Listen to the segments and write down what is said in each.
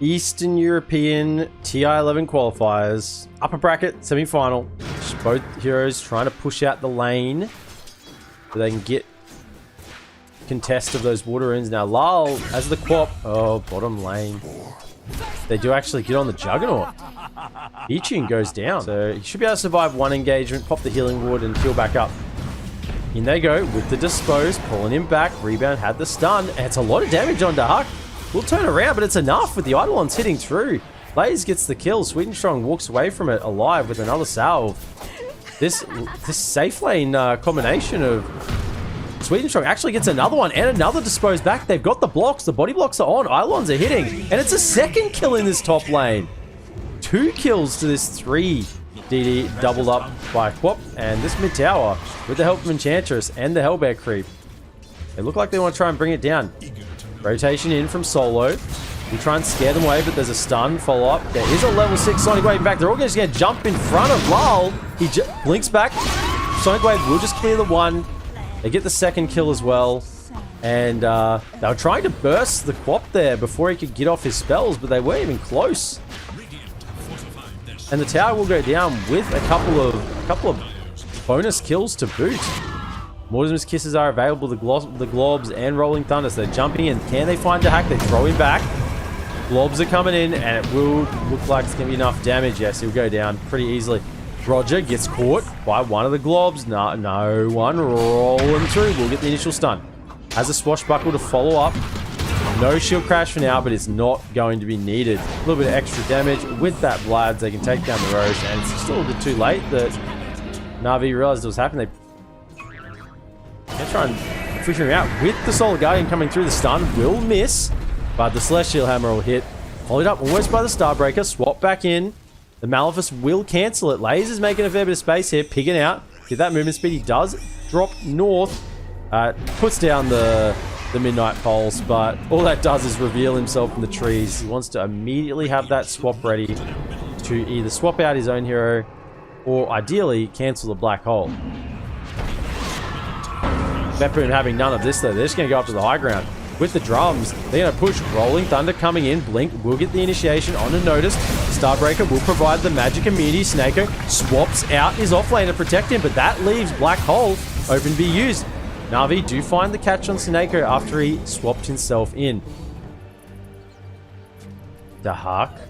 Eastern European ti11 qualifiers. Upper bracket, semi-final. Both heroes trying to push out the lane so they can get contest of those water runes. Now Lal, as the quap, oh, bottom lane. They do actually get on the Juggernaut. Ichin goes down. So he should be able to survive one engagement, pop the healing ward, and heal back up. In they go with the dispose, pulling him back. Rebound had the stun, and it's a lot of damage on Dark. We'll turn around, but it's enough with the Eidolons hitting through. Blaze gets the kill. Sweet and Strong walks away from it alive with another salve. This safe lane combination of Sweet and Strong actually gets another one and another dispose back. They've got the blocks. The body blocks are on. Eidolons are hitting. And it's a second kill in this top lane. 2 kills to this 3. DD doubled up by Quap. And this mid tower, with the help of Enchantress and the Hellbear creep, they look like they want to try and bring it down. Rotation in from Solo. We try and scare them away, but there's a stun follow-up. There is a level 6 Sonic Wave back. They're all just going to jump in front of Lal. He blinks back. Sonic Wave will just clear the 1. They get the second kill as well. And they were trying to burst the Quap there before he could get off his spells, but they weren't even close. And the tower will go down with a couple of bonus kills to boot. Mortimer's Kisses are available, the Globs and Rolling Thunder, so they're jumping in. Can they find the hack? They throw him back. Globs are coming in, and it will look like it's going to be enough damage. Yes, he'll go down pretty easily. Roger gets caught by one of the Globs. No one rolling through. We'll get the initial stun. Has a Swashbuckle to follow up. No shield crash for now, but it's not going to be needed. A little bit of extra damage with that Vlads. They can take down the Roche, and it's still a bit too late that Navi realized it was happening. They're trying to push him out with the Solar Guardian coming through. The stun will miss, but the Celestial Hammer will hit. Followed up almost by the Starbreaker. Swap back in. The Malefice will cancel it. Laze is making a fair bit of space here. Pigging out. Get that movement speed. He does drop north. Puts down the Midnight Pulse, but all that does is reveal himself in the trees. He wants to immediately have that swap ready to either swap out his own hero or ideally cancel the Black Hole. Betboom having none of this though. They're just going to go up to the high ground. With the drums, they're going to push. Rolling Thunder coming in. Blink will get the initiation on a notice. Starbreaker will provide the magic immunity. Snako swaps out his offlane to protect him, but that leaves Black Hole open to be used. Navi do find the catch on Snako after he swapped himself in. Dahak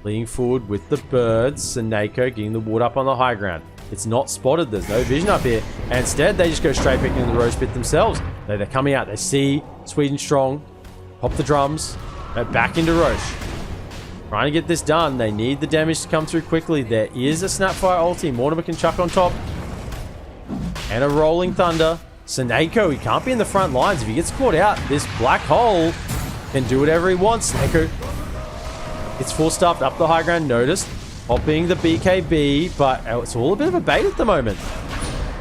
leaning forward with the birds. Snako getting the ward up on the high ground. It's not spotted. There's no vision up here. And instead, they just go straight picking the Roche Pit themselves. They're coming out. They see Sweet and Strong. Pop the drums. Back into Roche. Trying to get this done. They need the damage to come through quickly. There is a Snapfire ulti. Mortimer can chuck on top. And a Rolling Thunder. Snako, he can't be in the front lines. If he gets caught out, this Black Hole can do whatever he wants. Snako gets full-stuffed up the high ground. Noticed. Popping the BKB, but it's all a bit of a bait at the moment.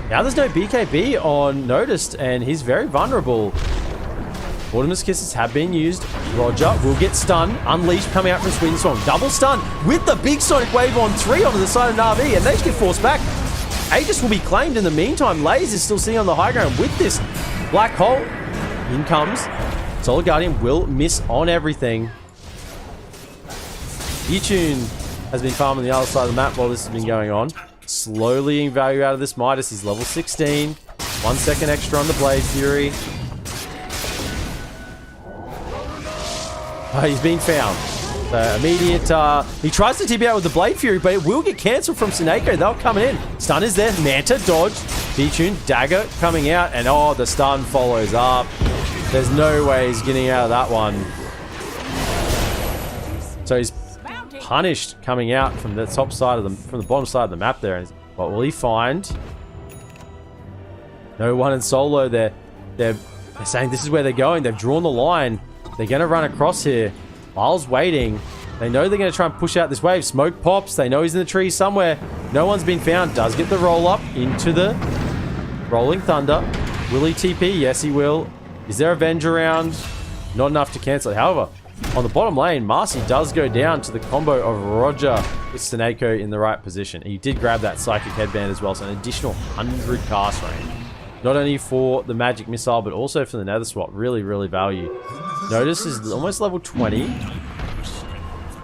Now there's no BKB on Noticed, and he's very vulnerable. Mortimer's Kisses have been used. Roger will get stunned. Unleashed coming out from Sweet and Strong. Double stun with the big Sonic Wave on 3 onto the side of Navi, and they just get forced back. Aegis will be claimed in the meantime. Laze is still sitting on the high ground with this Black Hole. In comes. Solar Guardian will miss on everything. Yutun has been farming the other side of the map while this has been going on. Slowly getting value out of this Midas. He's level 16. 1 second extra on the Blade Fury. He's been found. So immediate, he tries to TP out with the Blade Fury, but it will get cancelled from Snako. They'll come in. Stun is there. Manta dodge. T-Tune, Dagger coming out, and oh, the stun follows up. There's no way he's getting out of that one. So he's punished coming out from the top side of from the bottom side of the map there. What will he find? No one in solo. They're saying this is where they're going. They've drawn the line. They're going to run across here. Lyle's waiting. They know they're going to try and push out this wave. Smoke pops. They know he's in the trees somewhere. No one's been found. Does get the roll up into the Rolling Thunder. Will he TP? Yes, he will. Is there a Venge around? Not enough to cancel it. However, on the bottom lane, Marcy does go down to the combo of Roger with Snako in the right position. He did grab that Psychic Headband as well, so an additional 100 cast range. Not only for the Magic Missile, but also for the Nether Swap. Really, really value. Notice is almost level 20.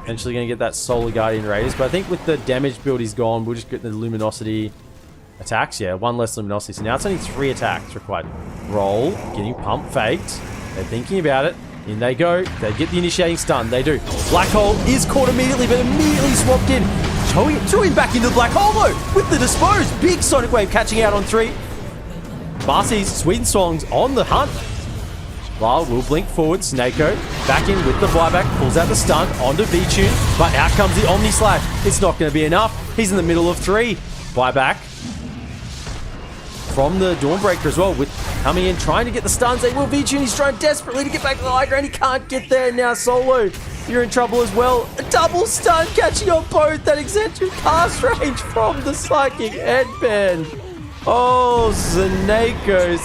Eventually going to get that Solar Guardian Raiders. But I think with the damage build he's gone, we'll just get the Luminosity attacks. Yeah, one less Luminosity. So now it's only 3 attacks required. Roll, getting pump faked. They're thinking about it. In they go. They get the initiating stun. They do. Black Hole is caught immediately, but immediately swapped in. Threw him back into the Black Hole, though, with the Dispose. Big Sonic Wave catching out on 3. Marcy's Sweden Songs on the hunt. Lyle will blink forward. Snako back in with the buyback. Pulls out the stun onto V-Tune. But out comes the Omni Slash. It's not going to be enough. He's in the middle of 3. Buyback from the Dawnbreaker as well. With coming in, trying to get the stuns. They will. V-Tune, he's trying desperately to get back to the high ground. He can't get there. Now Solo, you're in trouble as well. A double stun catching on both. That eccentric cast range from the Psychic Headband. Oh, Snako.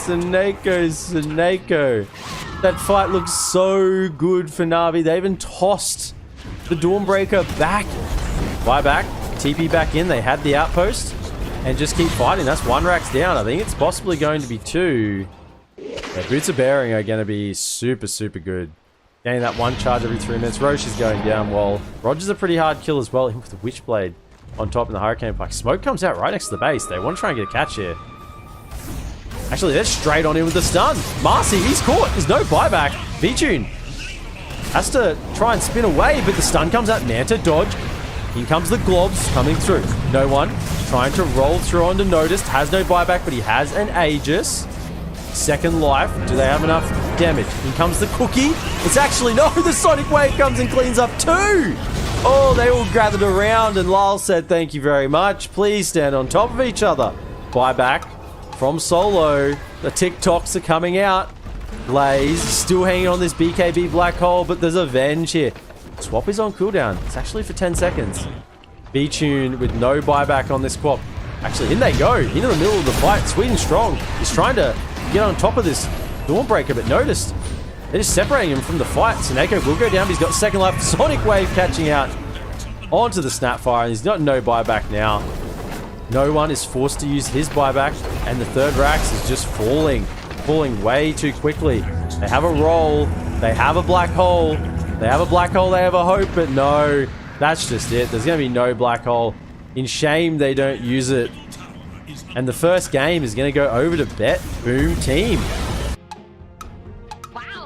That fight looks so good for Navi. They even tossed the Dawnbreaker back. Buyback, TP back in. They had the outpost and just keep fighting. That's 1 racks down. I think it's possibly going to be 2. Yeah, Boots of Bearing are going to be super, super good. Getting that 1 charge every 3 minutes. Roche is going down while Roger's a pretty hard kill as well. Him with the Witchblade on top in the Hurricane Pike. Smoke comes out right next to the base. They want to try and get a catch here. Actually, they're straight on in with the stun. Marcy, he's caught. There's no buyback. V-Tune has to try and spin away, but the stun comes out. Manta dodge. In comes the Globs coming through. No one trying to roll through onto Noticed. Has no buyback, but he has an Aegis. Second life. Do they have enough damage? In comes the Cookie. It's actually no. The Sonic Wave comes and cleans up 2. Oh, they all gathered around, and Lyle said, "Thank you very much. Please stand on top of each other." Buyback from Solo. The TikToks are coming out. Blaze still hanging on this BKB Black Hole, but there's a Venge here. Swap is on cooldown. It's actually for 10 seconds. B-Tune with no buyback on this swap. Actually, in they go. Into the middle of the fight. Sweden Strong is trying to get on top of this Dawnbreaker, but Noticed they're just separating him from the fight. Snako will go down, but he's got second life. Sonic Wave catching out onto the Snapfire, and he's got no buyback now. No one is forced to use his buyback, and the third Rax is just falling way too quickly. They have a roll. They have a Black Hole. They have a Black Hole. They have a hope, but no. That's just it. There's going to be no Black Hole. In shame, they don't use it. And the first game is going to go over to Betboom team.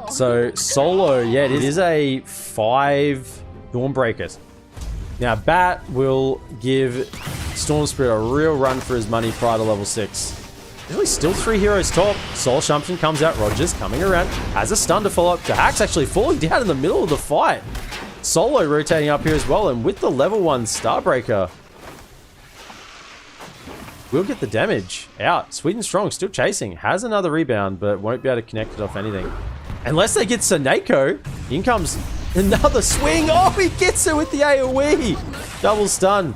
So, Solo, yeah, it is a 5 Dawnbreakers. Now, Bat will give Storm Spirit a real run for his money prior to level 6. Really, still 3 heroes top. Soul Assumption comes out. Rogers coming around. Has a stun to follow up. Jahack's actually falling down in the middle of the fight. Solo rotating up here as well. And with the level 1 Starbreaker, we'll get the damage out. Sweden Strong still chasing. Has another rebound, but won't be able to connect it off anything. Unless they get Snako. In comes another swing. Oh, he gets it with the AoE. Double stun.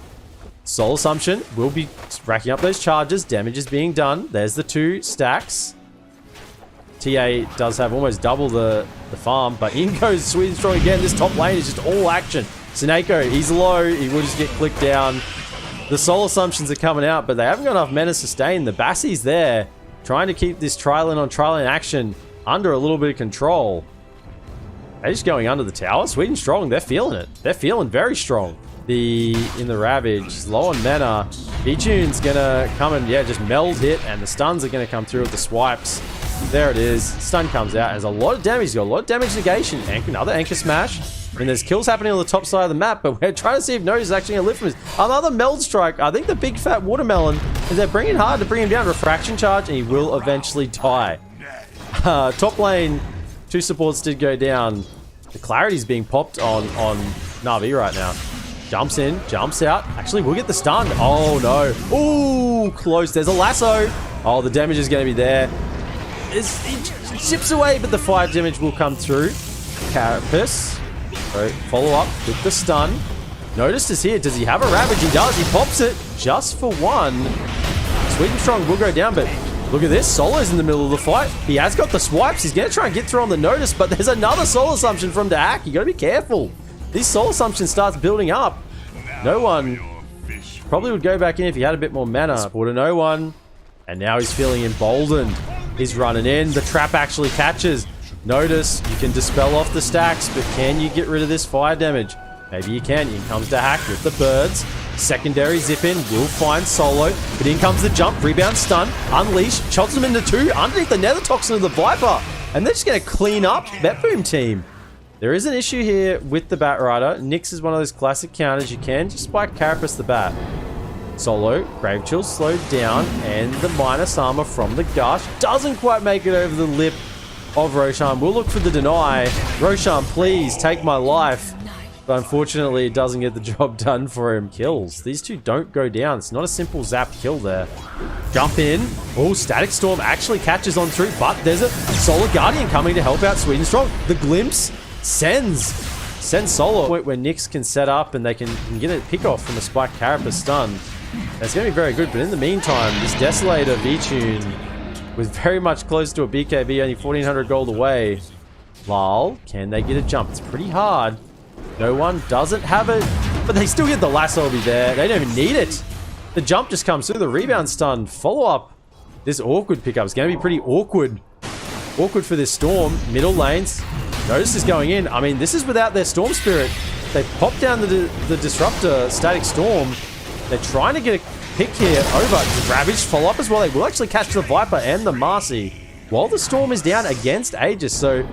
Soul Assumption will be racking up those charges. Damage is being done. There's the 2 stacks. TA does have almost double the farm, but in goes Sweden Strong again. This top lane is just all action. Snako, he's low. He will just get clicked down. The Soul Assumptions are coming out, but they haven't got enough mana to sustain. The Bassie's there, trying to keep this tri-lane on tri-lane action under a little bit of control. They're just going under the tower. Sweden Strong, they're feeling it. They're feeling very strong. In the Ravage, low on mana. B-Tune's gonna come and, yeah, just meld hit, and the stuns are gonna come through with the swipes. There it is. Stun comes out. Has a lot of damage. He's got a lot of damage negation. Another Anchor Smash. And there's kills happening on the top side of the map, but we're trying to see if Notice is actually going to lift from his. Another Meld Strike. I think the big fat watermelon is they're bringing hard to bring him down. Refraction Charge, and he will eventually die. Top lane, 2 supports did go down. The Clarity's being popped on Navi right now. Jumps in, jumps out. Actually, we'll get the stun. Oh, no. Ooh, close. There's a lasso. Oh, the damage is going to be there. It chips away, but the fire damage will come through. Carapace. So, follow up with the stun. Notice is here. Does he have a Ravage? He does. He pops it just for 1. Sweden Strong will go down, but look at this. Solo's in the middle of the fight. He has got the swipes. He's going to try and get through on the Notice, but there's another Soul Assumption from Dahak. You got to be careful. This Soul Assumption starts building up. No one probably would go back in if he had a bit more mana. Support to no one. And now he's feeling emboldened. He's running in. The trap actually catches. Notice, you can dispel off the stacks, but can you get rid of this fire damage? Maybe you can. In comes the hack with the birds. Secondary zip in will find Solo, but in comes the jump, rebound, stun, unleash, chops them into two underneath the nether toxin of the Viper, and they're just going to clean up Betboom team. There is an issue here with the Bat Rider. Nyx is one of those classic counters. You can just spike Carapace the Bat. Solo, Grave Chill slowed down, and the minus armor from the Gush doesn't quite make it over the lip of Roshan. We'll look for the deny. Roshan, please take my life. But unfortunately, it doesn't get the job done for him. Kills. These two don't go down. It's not a simple zap kill there. Jump in. Oh, Static Storm actually catches on through, but there's a Solar Guardian coming to help out Sweden Strong. The glimpse sends Solo where Nyx can set up and they can get a pick off from a Spike Carapace stun. That's going to be very good, but in the meantime, this Desolator V-Tune was very much close to a BKB, only 1400 gold away. Lal, can they get a jump? It's pretty hard. No one doesn't have it, but they still get the lasso will be there. They don't even need it. The jump just comes through, the rebound stun. Follow up. This awkward pickup is going to be pretty awkward. Awkward for this Storm. Middle lanes. Notice is going in. I mean, this is without their Storm Spirit. They pop down the Disruptor, Static Storm. They're trying to get a pick here over. Ravage follow up as well. They will actually catch the Viper and the Marcy while the Storm is down against Aegis. So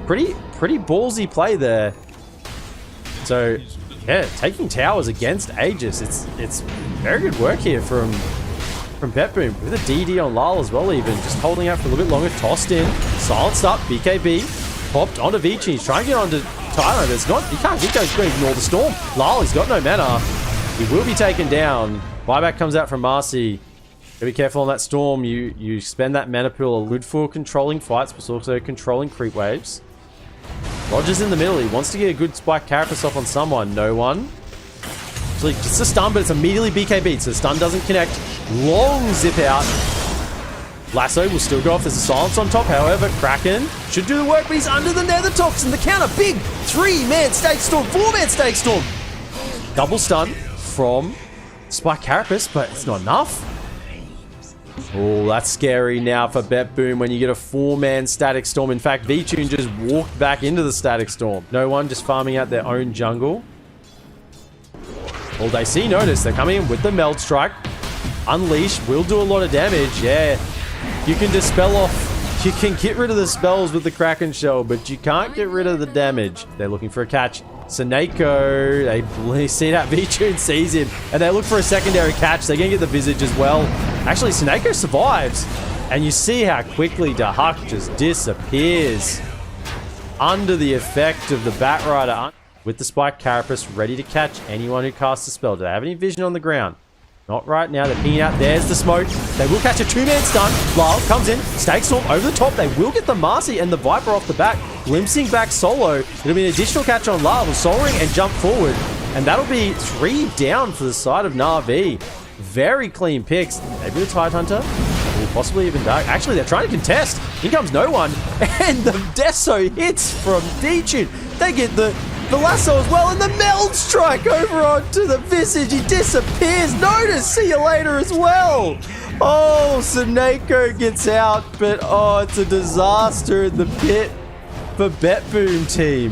pretty ballsy play there. So yeah, taking towers against Aegis. It's very good work here from Betboom with a DD on Lal as well. Even just holding out for a little bit longer. Tossed in, silenced up. BKB popped onto Vici. He's trying to get onto Tyler. There's not. He can't. He's going to ignore the Storm. Lal, he's got no mana. He will be taken down. Buyback comes out from Marcy. Gotta be careful on that Storm. You spend that mana pool a for controlling fights, but also controlling creep waves. Roger's in the middle. He wants to get a good Spike Carapace off on someone. No one. Actually, just a stun, but it's immediately BKB, so the stun doesn't connect. Long zip out. Lasso will still go off. There's a silence on top. However, Kraken should do the work, but he's under the nether toxin. The counter, big 3-man Static Storm, 4-man Static Storm. Double stun from Spike Carapace, but it's not enough. Oh, that's scary now for Betboom when you get a 4-man Static Storm. In fact, V-Tune just walked back into the Static Storm. No one just farming out their own jungle. All they see, notice they're coming in with the Meld Strike. Unleash will do a lot of damage. Yeah, you can dispel off. You can get rid of the spells with the Kraken Shell, but you can't get rid of the damage. They're looking for a catch. Seneko, they see that V-Tune sees him, and they look for a secondary catch. They're going to get the Visage as well. Actually, Seneko survives, and you see how quickly Dahak just disappears under the effect of the Bat Rider with the Spike Carapace ready to catch anyone who casts a spell. Do they have any vision on the ground? Not right now. They're pinging out. There's the smoke. They will catch a 2-man stun. Lyle comes in. Static Storm over the top. They will get the Marcy and the Viper off the back. Glimpsing back Solo. It'll be an additional catch on Lyle. Soloing and jump forward. And that'll be 3 down for the side of Navi. Very clean picks. Maybe the Tide Hunter. Or possibly even Dark. Actually, they're trying to contest. In comes no one. And the Deso hits from D-Tune. They get the lasso as well, and the Meld Strike over onto the Visage. He disappears. Notice, see you later as well. Oh, Seneko gets out, but oh, it's a disaster in the pit for Betboom team.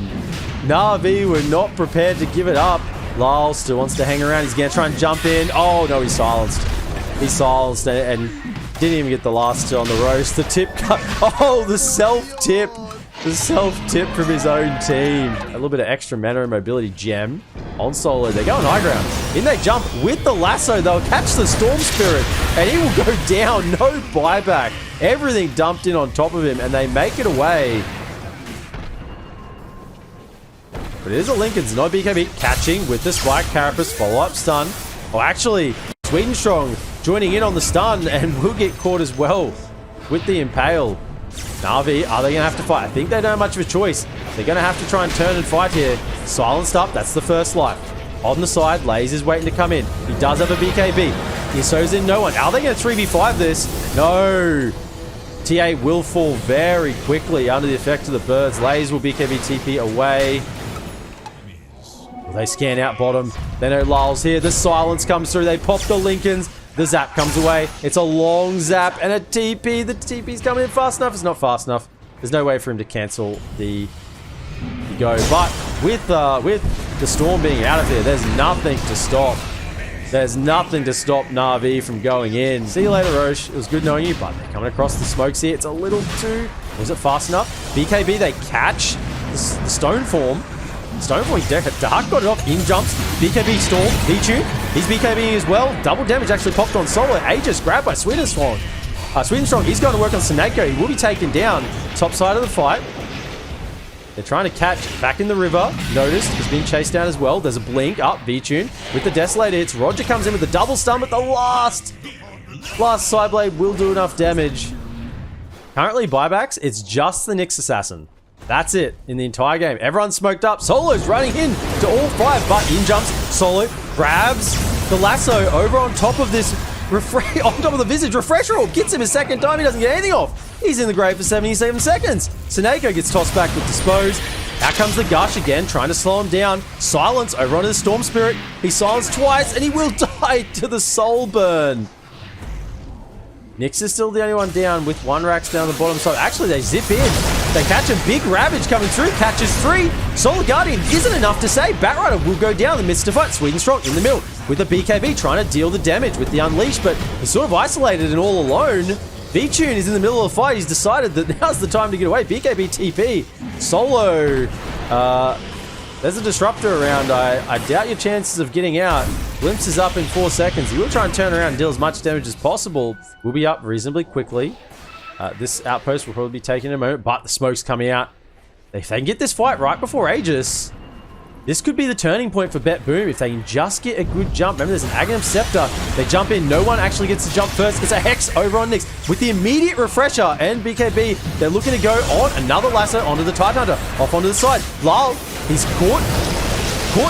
Navi were not prepared to give it up. Lyle still wants to hang around. He's going to try and jump in. Oh, no, he's silenced. He's silenced and didn't even get the last two on the roast. The tip cut. Oh, the self-tip. The self-tip from his own team. A little bit of extra mana and mobility gem on Solo. They're going high ground. In they jump with the lasso. They'll catch the Storm Spirit and he will go down. No buyback. Everything dumped in on top of him and they make it away. But it is a Lincoln's, no BKB. Catching with the Spike Carapace follow-up stun. Oh, actually, Sweden Strong joining in on the stun and will get caught as well with the Impale. Navi, are they going to have to fight? I think they don't have much of a choice. They're going to have to try and turn and fight here. Silenced up, that's the first life. On the side, Laze is waiting to come in. He does have a BKB. Iso's in no one. Are they going to 3v5 this? No. TA will fall very quickly under the effect of the birds. Laze will BKB TP away. They scan out bottom. They know Lyle's here. The silence comes through. They pop the Lincolns. The zap comes away. It's a long zap and a TP. The TP's coming in fast enough. It's not fast enough. There's no way for him to cancel the go. But with the Storm being out of here, there's nothing to stop. There's nothing to stop Navi from going in. See you later, Roche. It was good knowing you, but they're coming across the smokes here. It's a little too... Was it fast enough? BKB, they catch the Stone Form. Stone Form, Dark got it off. In jumps. BKB Storm. V-Tune. He's BKBing as well. Double damage actually popped on Solo. Aegis grabbed by Swedenstrong. Swedenstrong, he's going to work on Seneko. He will be taken down. Top side of the fight. They're trying to catch back in the river. Noticed, he's being chased down as well. There's a blink up. V-Tune with the Desolator hits. Roger comes in with the double stun, but the last Sideblade will do enough damage. Currently, buybacks, it's just the Nyx Assassin. That's it in the entire game. Everyone's smoked up. Solo's running in to all five, but in jumps. Solo grabs the lasso over on top of this on top of the Visage. Refresher Orb gets him a second time. He doesn't get anything off. He's in the grave for 77 seconds. Seneko gets tossed back with Dispose. Out comes the Gush again, trying to slow him down. Silence over onto the Storm Spirit. He's silenced twice, and he will die to the Soul Burn. Nyx is still the only one down with one Rax down the bottom side. Actually, they zip in. They catch a big Ravage coming through. Catches three. Solar Guardian isn't enough to save. Batrider will go down in the midst of fight. Swedenstrong in the middle with the BKB trying to deal the damage with the Unleash, but he's sort of isolated and all alone. V-Tune is in the middle of the fight. He's decided that now's the time to get away. BKB TP. Solo. There's a Disruptor around. I doubt your chances of getting out. Glimpse is up in 4 seconds. He will try and turn around and deal as much damage as possible. We'll be up reasonably quickly. This outpost will probably be taken in a moment, but the smoke's coming out. If they can get this fight right before Aegis, this could be the turning point for Betboom if they can just get a good jump. Remember, there's an Aghanim Scepter. They jump in. No one actually gets to jump first. It's a Hex over on Nyx with the immediate Refresher and BKB. They're looking to go on another lasso onto the Tidehunter. Off onto the side. Lal, he's caught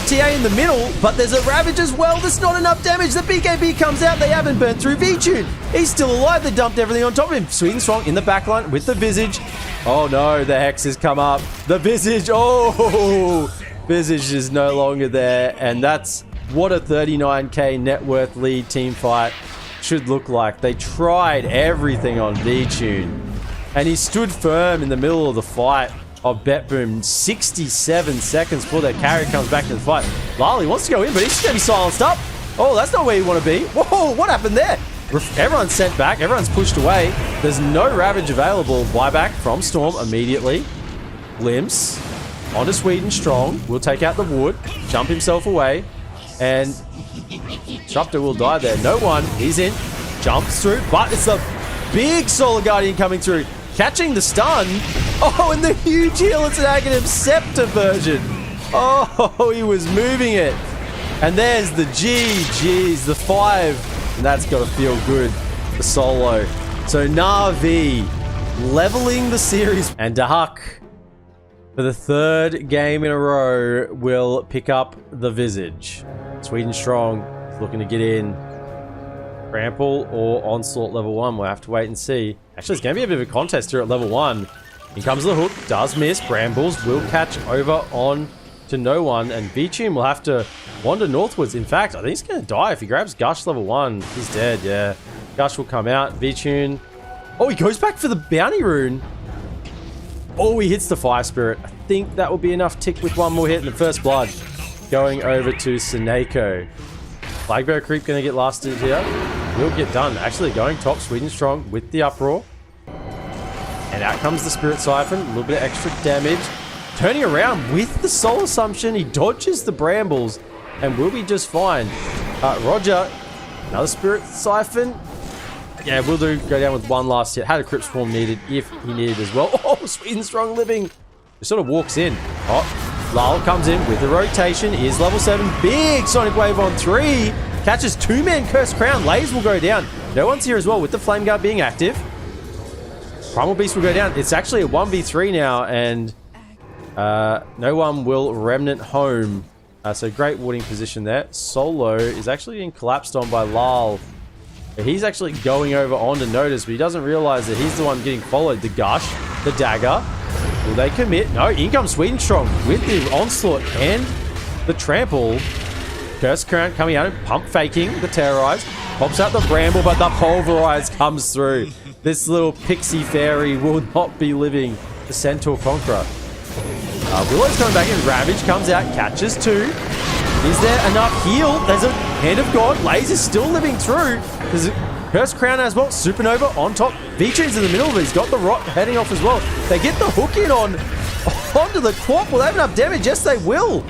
TA in the middle, but there's a Ravage as well. There's not enough damage. The BKB comes out. They haven't burnt through V-Tune. He's still alive. They dumped everything on top of him. Swedenstrong in the backline with the Visage. Oh no, the Hex has come up. The Visage. Oh, Visage is no longer there, and that's what a 39k net worth lead team fight should look like. They tried everything on V-Tune, and he stood firm in the middle of the fight of Betboom. 67 seconds before their carry comes back to the fight. Lali wants to go in, but he's just going to be silenced up. Oh, that's not where you want to be. Whoa, what happened there? Everyone's sent back. Everyone's pushed away. There's no Ravage available. Buyback from Storm immediately. Glimpse onto Swedenstrong. Will take out the wood. Jump himself away. And Disruptor will die there. No one. He's in. Jumps through. But it's the big Solar Guardian coming through. Catching the stun. Oh, and the huge heal. It's an Aghanim Scepter version. Oh, he was moving it. And there's the GG's, the 5. And that's got to feel good for Solo. So Navi leveling the series. And Dahak, for the 3rd game in a row, will pick up the Visage. Swedenstrong is looking to get in. Trample or Onslaught level 1. We'll have to wait and see. Actually, it's going to be a bit of a contest here at level 1. Here comes the hook. Does miss. Brambles will catch over on to no one. And V-Tune will have to wander northwards. In fact, I think he's going to die if he grabs Gush level 1. He's dead, yeah. Gush will come out. V-Tune. Oh, he goes back for the bounty rune. Oh, he hits the Fire Spirit. I think that will be enough tick with one more hit in the first blood. Going over to Seneko. Flagbearer creep going to get lasted here. Will get done. Actually going top. Swedenstrong with the Uproar. And out comes the Spirit Siphon. A little bit of extra damage. Turning around with the Soul Assumption. He dodges the Brambles and will be just fine. Roger. Another Spirit Siphon. Yeah, will do. Go down with one last hit. Had a Crypt Swarm needed if he needed as well. Oh, Swedenstrong living. He sort of walks in. Oh, Lal comes in with the rotation. Is level 7. Big Sonic Wave on 3. Catches 2-man Cursed Crown. Lays will go down. No one's here as well with the Flame Guard being active. Primal Beast will go down. It's actually a 1v3 now, and no one will Remnant home. So great warding position there. Solo is actually getting collapsed on by Lal. He's actually going over onto Notice, but he doesn't realize that he's the one getting followed. The Gush, the Dagger. Will they commit? No, in comes Swedenstrong with the Onslaught and the Trample. Curse Crown coming out and pump faking the Terrorize. Pops out the Bramble, but the Pulverize comes through. This little pixie fairy will not be living the Centaur Conqueror. Willow's coming back in. Ravage comes out, catches 2. Is there enough heal? There's a Hand of God. Laser's still living through. There's a Cursed Crown as well. Supernova on top. V-Tune's in the middle of it. He's got the rock heading off as well. They get the hook in onto the Quap. Will they have enough damage? Yes, they will.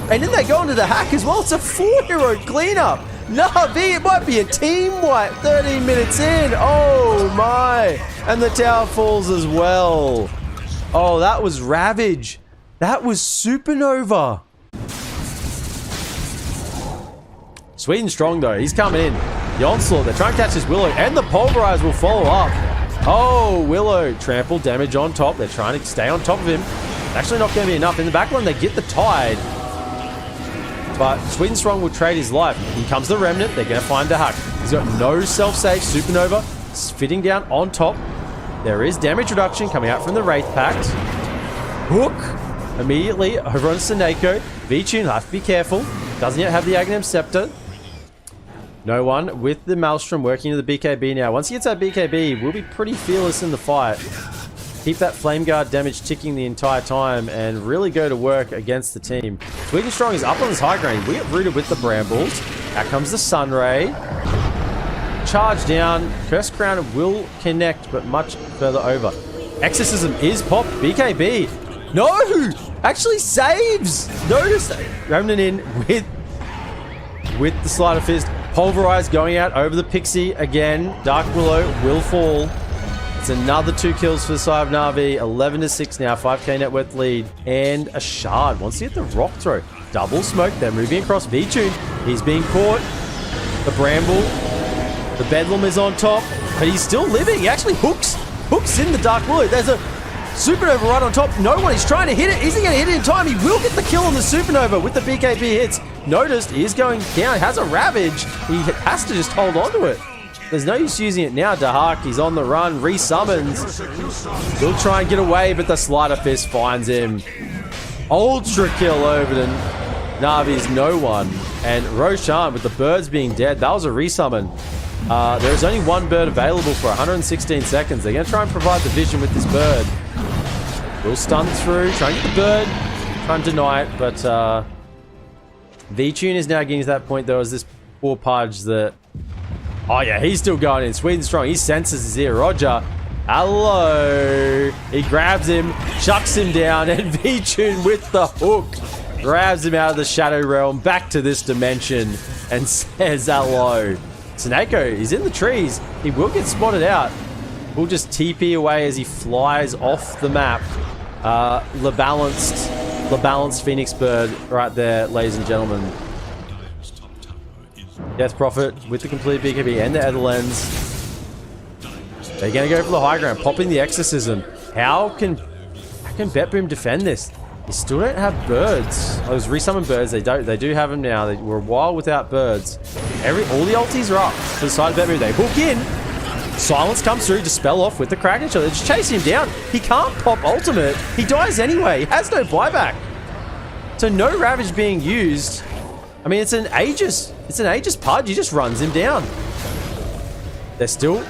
And then they go into the hack as well. It's a 4-hero cleanup. Navi, it might be a team wipe 13 minutes in. Oh my. And the tower falls as well. Oh, that was Ravage. That was Supernova. Sweden strong though. He's coming in. The onslaught. They're trying to catch this Willow. And the Pulverize will follow up. Oh, Willow. Trample damage on top. They're trying to stay on top of him. Actually not going to be enough. In the back line, they get the Tide. But Sweden Strong will trade his life. In comes the Remnant. They're going to find the hack. He's got no self-save. Supernova fitting down on top. There is damage reduction coming out from the Wraith Pact. Hook immediately over on Seneko. V-Tune will have to be careful. Doesn't yet have the Aghanim Scepter. No one with the Maelstrom working into the BKB now. Once he gets that BKB, we'll be pretty fearless in the fight. Keep that Flame Guard damage ticking the entire time and really go to work against the team. Sweden Strong is up on this high ground. We get rooted with the Brambles. Out comes the Sunray. Charge down. Cursed Crown will connect, but much further over. Exorcism is popped. BKB. No! Actually saves! Notice Remnant in with the Sleight of Fist. Pulverize going out over the Pixie again. Dark Willow will fall. It's another 2 kills for the side of Navi. 11-6 now. 5k net worth lead. And a Shard wants to get the rock throw. Double smoke. They're moving across V-Tune. He's being caught. The Bramble. The Bedlam is on top. But he's still living. He actually hooks in the Dark Willow. There's a Supernova right on top. No one is trying to hit it. Is he going to hit it in time? He will get the kill on the Supernova with the BKB hits. Noticed he is going down. He has a Ravage. He has to just hold on to it. There's no use using it now. Dahak, he's on the run. Resummons. He'll try and get away, but the Sleight of Fist finds him. Ultra kill over to Navi's no one. And Roshan, with the birds being dead, that was a resummon. There's only one bird available for 116 seconds. They're going to try and provide the vision with this bird. Will stun through, try and get the bird, try and deny it, but V-Tune is now getting to that point though as this poor Pudge that... Oh yeah, he's still going in. Sweden Strong, he senses his ear. Roger, hello. He grabs him, chucks him down, and V-Tune with the hook grabs him out of the Shadow Realm back to this dimension and says hello. Seneko, he's in the trees. He will get spotted out. We'll just TP away as he flies off the map. The balanced Phoenix Bird right there, ladies and gentlemen. Death Prophet with the complete BKB and the Ether Lens. They're going to go for the high ground, popping the Exorcism. How can Betboom defend this? They still don't have birds. Those resummoned birds, they do have them now. They were a while without birds. All the ultis are up to the side of Betboom. They hook in. Silence comes through, dispel off with the Kraken Shot. They're just chasing him down. He can't pop ultimate. He dies anyway. He has no buyback. So no Ravage being used. I mean, it's an Aegis Pudge. He just runs him down. They're still...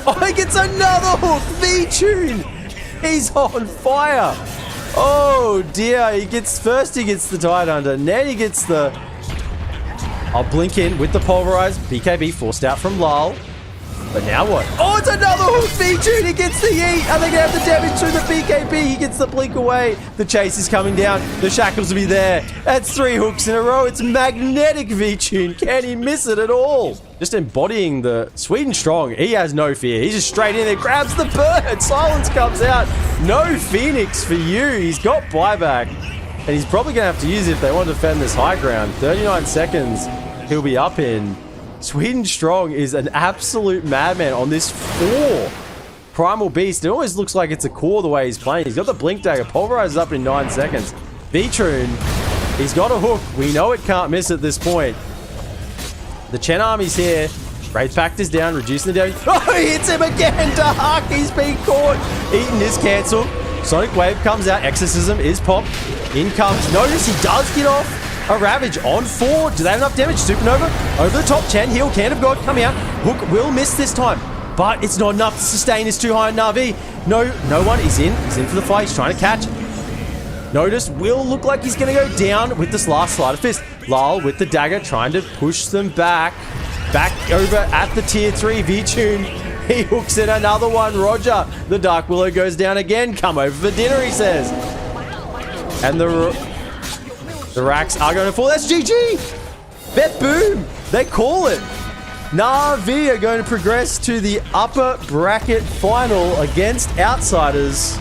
Oh, he gets another hook. V-Tune. He's on fire. Oh dear. He gets the Tide Under. And then he gets the... I'll blink in with the Pulverize. BKB forced out from Lal. But now what? Oh, it's another hook. V-Tune, he gets the yeet. Are they going to have the damage through the BKB? He gets the blink away. The chase is coming down. The shackles will be there. That's 3 hooks in a row. It's magnetic V-Tune. Can he miss it at all? Just embodying the Sweden Strong. He has no fear. He's just straight in there. Grabs the bird. Silence comes out. No Phoenix for you. He's got buyback. And he's probably going to have to use it if they want to defend this high ground. 39 seconds he'll be up in. Sweden Strong is an absolute madman on this 4 Primal Beast. It always looks like it's a core the way he's playing. He's got the Blink Dagger. Pulverizes up in 9 seconds. V-Tune, he's got a hook. We know it can't miss at this point. The Chen army's here. Wraith Pact is down, reducing the damage. Oh, he hits him again. Dark, he's being caught. Eaton is cancelled. Sonic Wave comes out. Exorcism is popped. In comes. Notice he does get off. A Ravage on 4. Do they have enough damage? Supernova over the top. Chen heal. Can of God coming out. Hook will miss this time, but it's not enough to sustain. It's too high on Navi. No one. He's in for the fight. He's trying to catch. Notice Will look like he's going to go down with this last sleight of fist. Lyle with the dagger trying to push them back. Back over at the tier 3. V-Tune. He hooks in another one. Roger. The Dark Willow goes down again. Come over for dinner, he says. And the racks are going to fall. That's GG. Betboom. They call it. Navi are going to progress to the upper bracket final against Outsiders.